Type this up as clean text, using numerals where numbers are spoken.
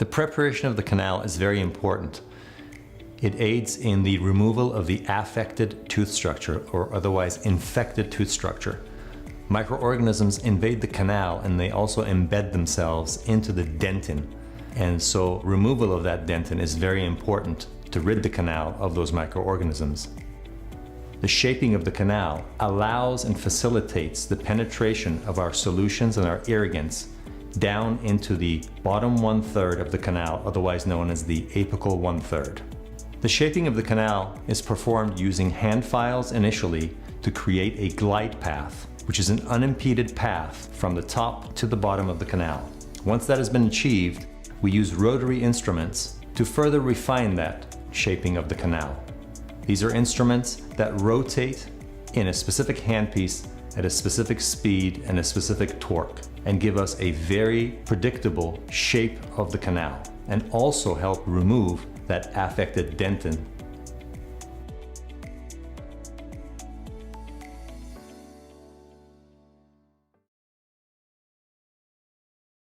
The preparation of the canal is very important. It aids in the removal of the affected tooth structure, or otherwise infected tooth structure. Microorganisms invade the canal and they also embed themselves into the dentin. And so removal of that dentin is very important to rid the canal of those microorganisms. The shaping of the canal allows and facilitates the penetration of our solutions and our irrigants down into the bottom 1/3 of the canal, otherwise known as the apical 1/3. The shaping of the canal is performed using hand files initially to create a glide path, which is an unimpeded path from the top to the bottom of the canal. Once that has been achieved, we use rotary instruments to further refine that shaping of the canal. These are instruments that rotate in a specific handpiece at a specific speed and a specific torque, and give us a very predictable shape of the canal, and also help remove that affected dentin